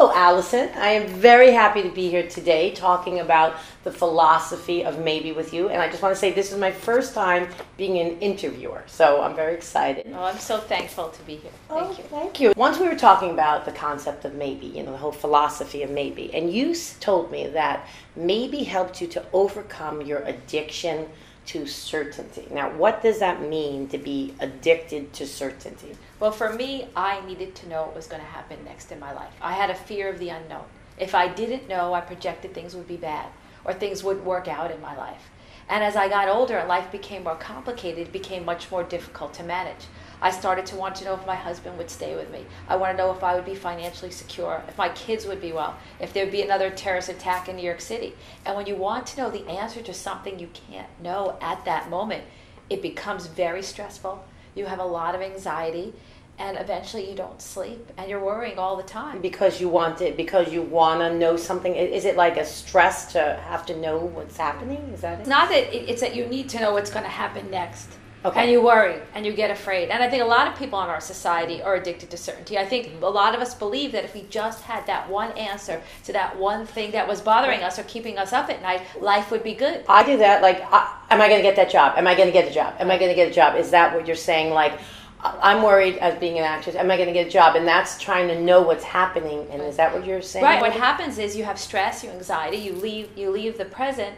Hello, Allison. I am very happy to be here today talking about the philosophy of maybe with you. And I just want to say this is my first time being an interviewer, so I'm very excited. Oh, I'm so thankful to be here. Thank you. Thank you. Once we were talking about the concept of maybe, the whole philosophy of maybe, and you told me that maybe helped you to overcome your addiction to certainty. Now, what does that mean to be addicted to certainty? Well, for me, I needed to know what was going to happen next in my life. I had a fear of the unknown. If I didn't know, I projected things would be bad or things wouldn't work out in my life. And as I got older and life became more complicated, it became much more difficult to manage. I started to want to know if my husband would stay with me. I want to know if I would be financially secure, if my kids would be well, if there would be another terrorist attack in New York City. And when you want to know the answer to something you can't know at that moment, it becomes very stressful. You have a lot of anxiety, and eventually you don't sleep, and you're worrying all the time. Because you want it, because you want to know something. Is it like a stress to have to know what's happening? Is that it? It's not that, it's that you need to know what's going to happen next. Okay. And you worry and you get afraid. And I think a lot of people in our society are addicted to certainty. I think a lot of us believe that if we just had that one answer to that one thing that was bothering us or keeping us up at night, life would be good. I do that, like, am I going to get that job? Am I going to get a job? Am I going to get a job? Is that what you're saying? Like, I'm worried as being an actress, am I going to get a job? And that's trying to know what's happening. And is that what you're saying? Right. What happens is you have stress, you anxiety, you leave the present.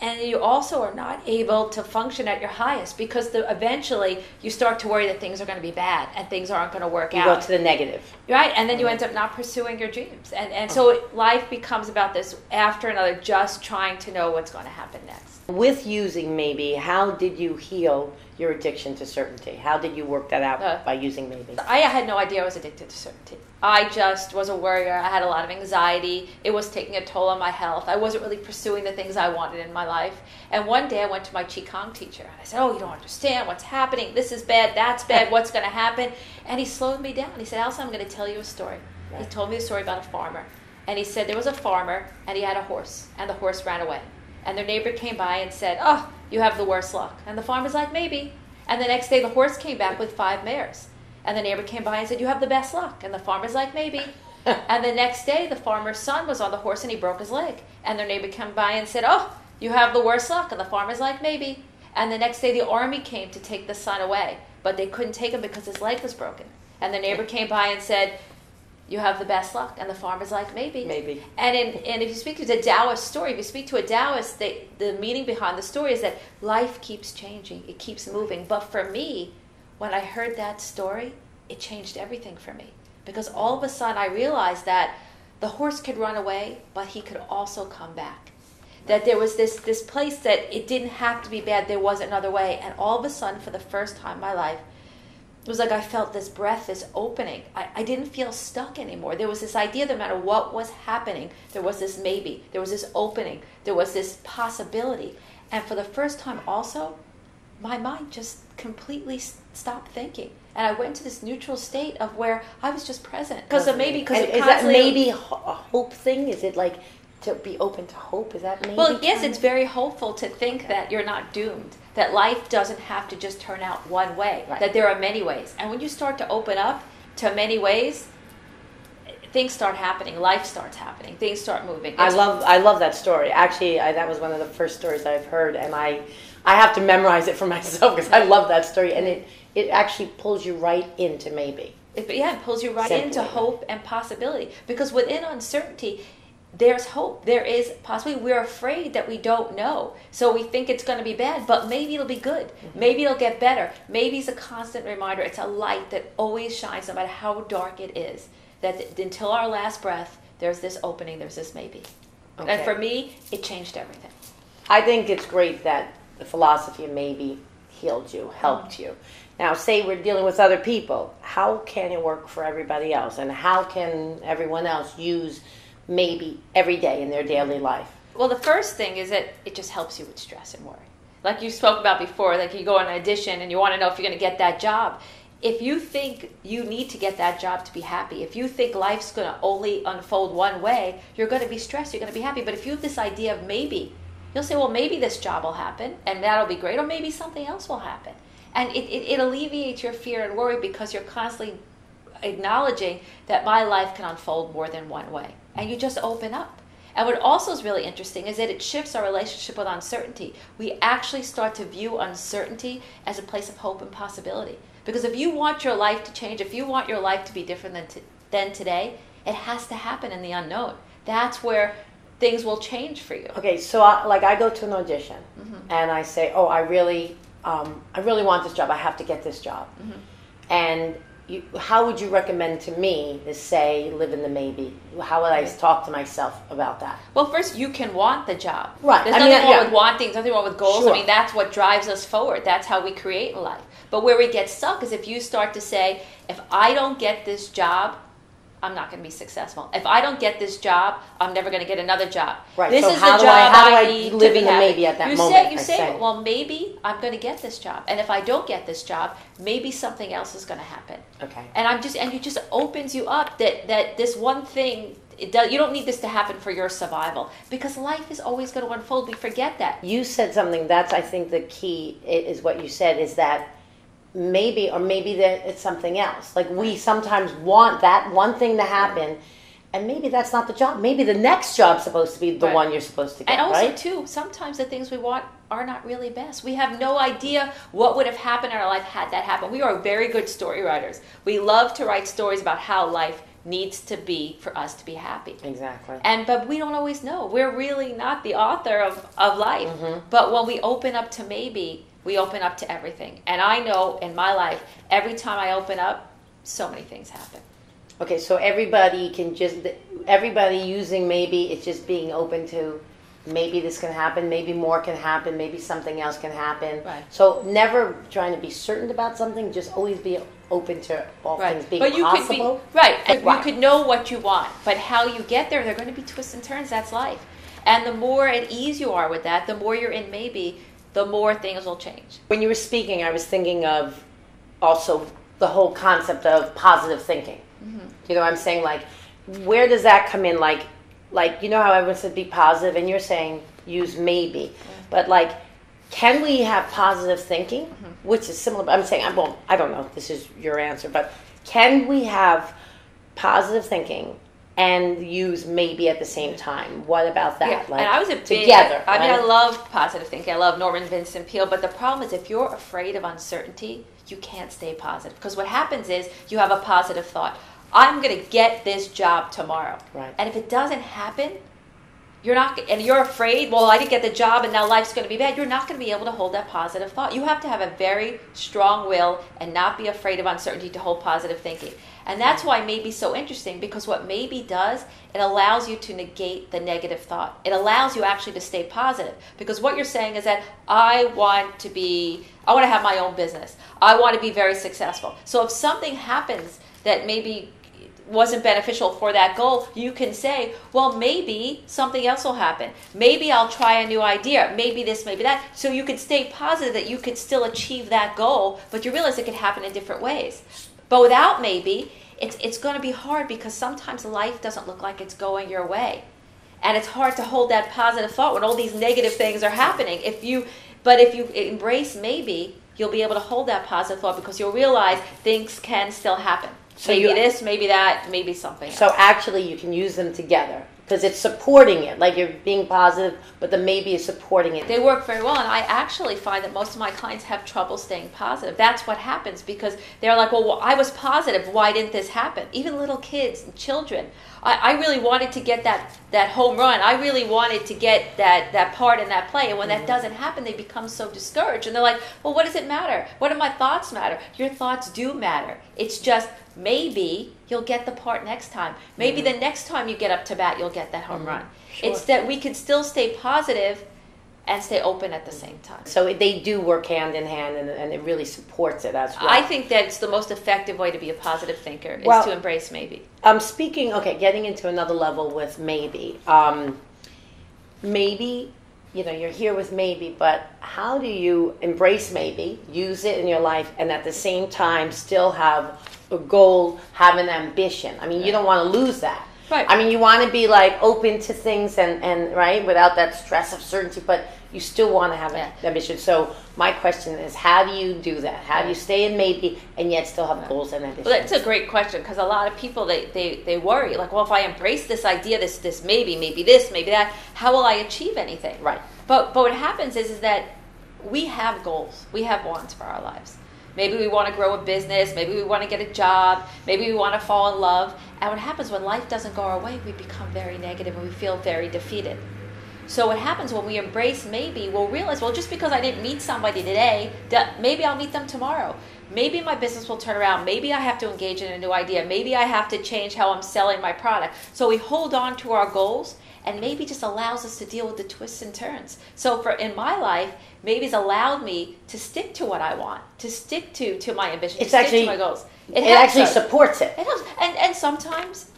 And you also are not able to function at your highest because eventually you start to worry that things are going to be bad and things aren't going to work out. You go to the negative. Right, and then you end up not pursuing your dreams. And so life becomes about this after another, just trying to know what's going to happen next. With using maybe, how did you heal your addiction to certainty? How did you work that out by using maybe? I had no idea I was addicted to certainty. I just was a worrier. I had a lot of anxiety. It was taking a toll on my health. I wasn't really pursuing the things I wanted in my life. And one day I went to my Qigong teacher. And I said, oh, you don't understand what's happening. This is bad. That's bad. What's going to happen? And he slowed me down. He said, Allison, I'm going to tell you a story. Right. He told me a story about a farmer. And he said there was a farmer and he had a horse. And the horse ran away. And their neighbor came by and said, oh, you have the worst luck. And the farmer's like, maybe. And the next day the horse came back with 5 mares. And the neighbor came by and said, you have the best luck. And the farmer's like, maybe. And the next day, the farmer's son was on the horse and he broke his leg. And their neighbor came by and said, oh, you have the worst luck. And the farmer's like, maybe. And the next day, the army came to take the son away. But they couldn't take him because his leg was broken. And the neighbor came by and said, you have the best luck. And the farmer's like, maybe. Maybe. And if you speak to the Taoist story, if you speak to a Taoist, the meaning behind the story is that life keeps changing. It keeps moving. But for me, when I heard that story, it changed everything for me. Because all of a sudden I realized that the horse could run away, but he could also come back. That there was this place that it didn't have to be bad. There was another way. And all of a sudden, for the first time in my life, it was like I felt this breath, this opening. I didn't feel stuck anymore. There was this idea that no matter what was happening, there was this maybe. There was this opening. There was this possibility. And for the first time also, my mind just completely stopped thinking. And I went to this neutral state of where I was just present. Because of maybe, because is that maybe a hope thing? Is it like to be open to hope? Is that maybe? Well, yes, it's very hopeful to think that you're not doomed. That life doesn't have to just turn out one way. Right. That there are many ways. And when you start to open up to many ways, things start happening. Life starts happening. Things start moving. I love that story. Actually, that was one of the first stories I've heard, and I have to memorize it for myself because I love that story, and it actually pulls you right into maybe. It pulls you right Simply. into hope and possibility. Because within uncertainty, there's hope. There is possibility. We're afraid that we don't know. So we think it's going to be bad, but maybe it'll be good. Mm-hmm. Maybe it'll get better. Maybe it's a constant reminder. It's a light that always shines no matter how dark it is. That until our last breath, there's this opening, there's this maybe. Okay. And for me, it changed everything. I think it's great that the philosophy of maybe healed you, helped you. Now, say we're dealing with other people. How can it work for everybody else? And how can everyone else use maybe every day in their daily life? Well, the first thing is that it just helps you with stress and worry. Like you spoke about before, like you go on an audition and you want to know if you're going to get that job. If you think you need to get that job to be happy, if you think life's going to only unfold one way, you're going to be stressed, you're going to be happy. But if you have this idea of maybe, you'll say, well, maybe this job will happen and that'll be great, or maybe something else will happen. And it alleviates your fear and worry because you're constantly acknowledging that my life can unfold more than one way. And you just open up. And what also is really interesting is that it shifts our relationship with uncertainty. We actually start to view uncertainty as a place of hope and possibility. Because if you want your life to change, if you want your life to be different than today, it has to happen in the unknown. That's where things will change for you. Okay, so I go to an audition, and I say, oh, I really want this job. I have to get this job. And how would you recommend to me to say, live in the maybe? How would I talk to myself about that? Well, first, you can want the job. Right. There's nothing wrong with wanting, there's nothing wrong with goals. Sure. I mean, that's what drives us forward. That's how we create in life. But where we get stuck is if you start to say, if I don't get this job, I'm not going to be successful. If I don't get this job, I'm never going to get another job. Right. This so is how the do job I need live to in the maybe at that moment? You say, say, well, maybe I'm going to get this job, and if I don't get this job, maybe something else is going to happen. Okay. And it just opens you up that this one thing. You don't need this to happen for your survival, because life is always going to unfold. We forget that. You said something that's, I think, the key is what you said is that maybe that it's something else. Like we sometimes want that one thing to happen, and maybe that's not the job. Maybe the next job's supposed to be the one you're supposed to get. And also, right? too, sometimes the things we want are not really best. We have no idea what would have happened in our life had that happened. We are very good story writers. We love to write stories about how life needs to be for us to be happy. Exactly. But we don't always know. We're really not the author of life. But when we open up to maybe, we open up to everything. And I know in my life, every time I open up, so many things happen. Okay, so everybody using maybe, it's just being open to maybe this can happen, maybe more can happen, maybe something else can happen. Right. So never trying to be certain about something, just always be open to all things being possible. You could know what you want, but how you get there, there are going to be twists and turns. That's life. And the more at ease you are with that, the more you're in maybe, the more things will change. When you were speaking, I was thinking of also the whole concept of positive thinking. You know what I'm saying? Like, where does that come in? Like you know how everyone said be positive, and you're saying use maybe. But like, can we have positive thinking? Which is similar. I'm saying, I don't know if this is your answer, but can we have positive thinking and use maybe at the same time? What about that? Yeah. Like, and I was together. I mean, I love positive thinking. I love Norman Vincent Peale. But the problem is, if you're afraid of uncertainty, you can't stay positive. Because what happens is you have a positive thought. I'm going to get this job tomorrow. Right. And if it doesn't happen, you're afraid, well, I didn't get the job and now life's going to be bad. You're not going to be able to hold that positive thought. You have to have a very strong will and not be afraid of uncertainty to hold positive thinking. And that's why maybe's so interesting, because what maybe does, it allows you to negate the negative thought. It allows you actually to stay positive. Because what you're saying is that I want to have my own business. I want to be very successful. So if something happens that maybe wasn't beneficial for that goal, you can say, well, maybe something else will happen. Maybe I'll try a new idea. Maybe this, maybe that. So you can stay positive that you could still achieve that goal, but you realize it could happen in different ways. But without maybe, it's going to be hard, because sometimes life doesn't look like it's going your way. And it's hard to hold that positive thought when all these negative things are happening. But if you embrace maybe, you'll be able to hold that positive thought, because you'll realize things can still happen. So maybe this, maybe that, maybe something else. So actually you can use them together, because it's supporting it. Like, you're being positive, but the maybe is supporting it. They work very well, and I actually find that most of my clients have trouble staying positive. That's what happens, because they're like, well, I was positive. Why didn't this happen? Even little kids and children. I really wanted to get that home run. I really wanted to get that part in that play. And when that doesn't happen, they become so discouraged. And they're like, well, what does it matter? What do my thoughts matter? Your thoughts do matter. It's just maybe you'll get the part next time. Maybe the next time you get up to bat, you'll get that home run. Sure. It's that we can still stay positive and stay open at the same time. So they do work hand in hand, and it really supports it as well. I think that's the most effective way to be a positive thinker, is to embrace maybe. Getting into another level with maybe. Maybe, you're here with maybe, but how do you embrace maybe, use it in your life, and at the same time still have a goal, have an ambition? I mean, you don't want to lose that. Right. I mean, you want to be like open to things and right, without that stress of certainty, but you still want to have an ambition. So my question is, how do you do that? How do you stay in maybe and yet still have goals and ambitions? Well, that's a great question, because a lot of people, they worry, like, well, if I embrace this idea, this maybe this, maybe that, how will I achieve anything? Right. But what happens is that we have goals. We have wants for our lives. Maybe we want to grow a business. Maybe we want to get a job. Maybe we want to fall in love. And what happens when life doesn't go our way, we become very negative and we feel very defeated. So what happens when we embrace maybe, we'll realize, well, just because I didn't meet somebody today, maybe I'll meet them tomorrow. Maybe my business will turn around. Maybe I have to engage in a new idea. Maybe I have to change how I'm selling my product. So we hold on to our goals, and maybe just allows us to deal with the twists and turns. So in my life, maybe's allowed me to stick to what I want, to stick to my ambition, to stick to my goals. It actually supports it. It helps. And sometimes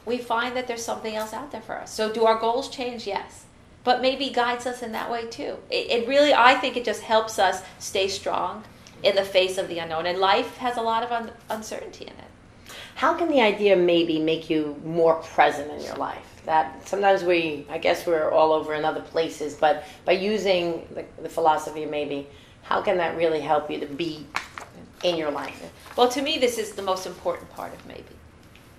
we find that there's something else out there for us. So do our goals change? Yes. But maybe guides us in that way too. It really, I think it just helps us stay strong in the face of the unknown. And life has a lot of uncertainty in it. How can the idea maybe make you more present in your life? That sometimes I guess we're all over in other places, but by using the philosophy of maybe, how can that really help you to be in your life? Well, to me, this is the most important part of maybe.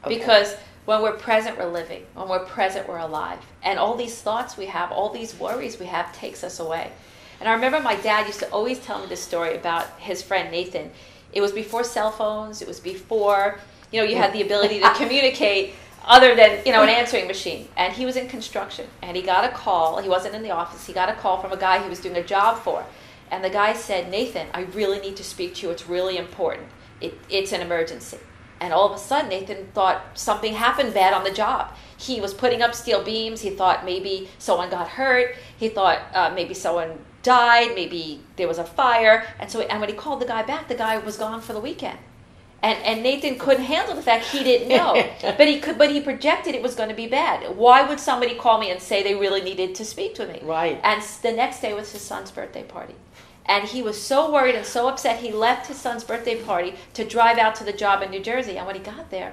Okay. Because when we're present, we're living. When we're present, we're alive. And all these thoughts we have, all these worries we have takes us away. And I remember my dad used to always tell me this story about his friend Nathan. It was before cell phones. It was before, you had the ability to communicate other than, an answering machine. And he was in construction. And he got a call. He wasn't in the office. He got a call from a guy he was doing a job for. And the guy said, "Nathan, I really need to speak to you. It's really important. It's an emergency." And all of a sudden, Nathan thought something happened bad on the job. He was putting up steel beams. He thought maybe someone got hurt. He thought maybe someone died. Maybe there was a fire. And when he called the guy back, the guy was gone for the weekend. And Nathan couldn't handle the fact he didn't know. But he projected it was going to be bad. Why would somebody call me and say they really needed to speak to me? Right. And the next day was his son's birthday party. And he was so worried and so upset, he left his son's birthday party to drive out to the job in New Jersey. And when he got there,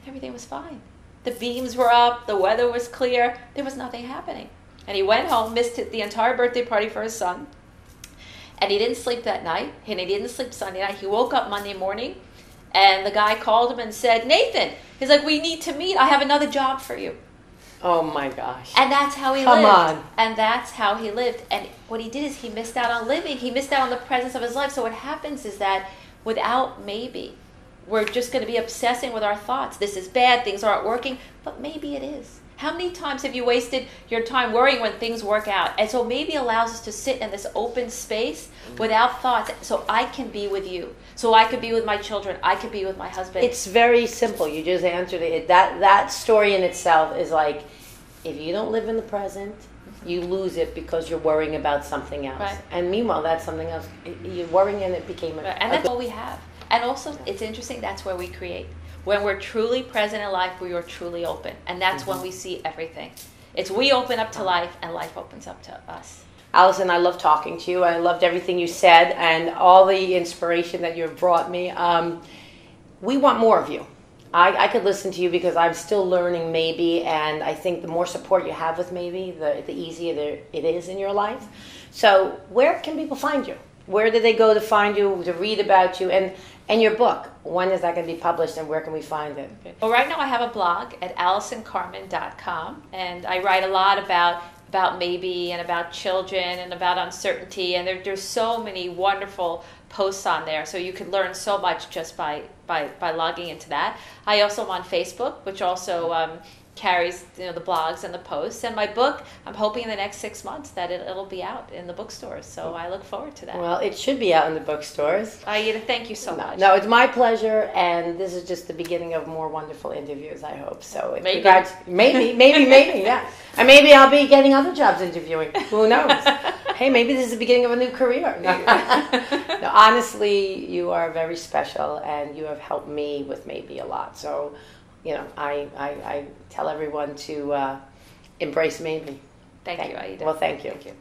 everything was fine. The beams were up, the weather was clear, there was nothing happening. And he went home, missed the entire birthday party for his son. And he didn't sleep that night, and he didn't sleep Sunday night. He woke up Monday morning, and the guy called him and said, "Nathan," he's like, "we need to meet. I have another job for you." Oh my gosh. And that's how he lived. Come on. And that's how he lived. And what he did is he missed out on living. He missed out on the presence of his life. So what happens is that without maybe, we're just going to be obsessing with our thoughts. This is bad. Things aren't working. But maybe it is. How many times have you wasted your time worrying when things work out? And so maybe allows us to sit in this open space without thoughts. So I can be with you. So I could be with my children. I could be with my husband. It's very simple. You just answered it. That story in itself is like, if you don't live in the present, you lose it because you're worrying about something else. Right. And meanwhile, that's something else. You're worrying and it became and that's all we have. And also, it's interesting, that's where we create. When we're truly present in life, we are truly open. And that's when we see everything. It's we open up to life, and life opens up to us. Allison, I love talking to you. I loved everything you said and all the inspiration that you've brought me. We want more of you. I could listen to you because I'm still learning maybe, and I think the more support you have with maybe, the easier it is in your life. So where can people find you? Where do they go to find you, to read about you? And your book, when is that going to be published, and where can we find it? Well, right now I have a blog at AllisonCarmen.com, and I write a lot about maybe and about children and about uncertainty, and there's so many wonderful posts on there, so you can learn so much just by logging into that. I also am on Facebook, which also carries the blogs and the posts. And my book, I'm hoping in the next 6 months that it'll be out in the bookstores. So I look forward to that. Well, it should be out in the bookstores. Aida, thank you so much. No, it's my pleasure, and this is just the beginning of more wonderful interviews, I hope. So maybe, yeah. And maybe I'll be getting other jobs interviewing. Who knows? Hey, maybe this is the beginning of a new career. No, honestly, you are very special, and you have helped me with maybe a lot. So, I tell everyone to embrace maybe. Thank you, Aida. Well, thank you. Thank you.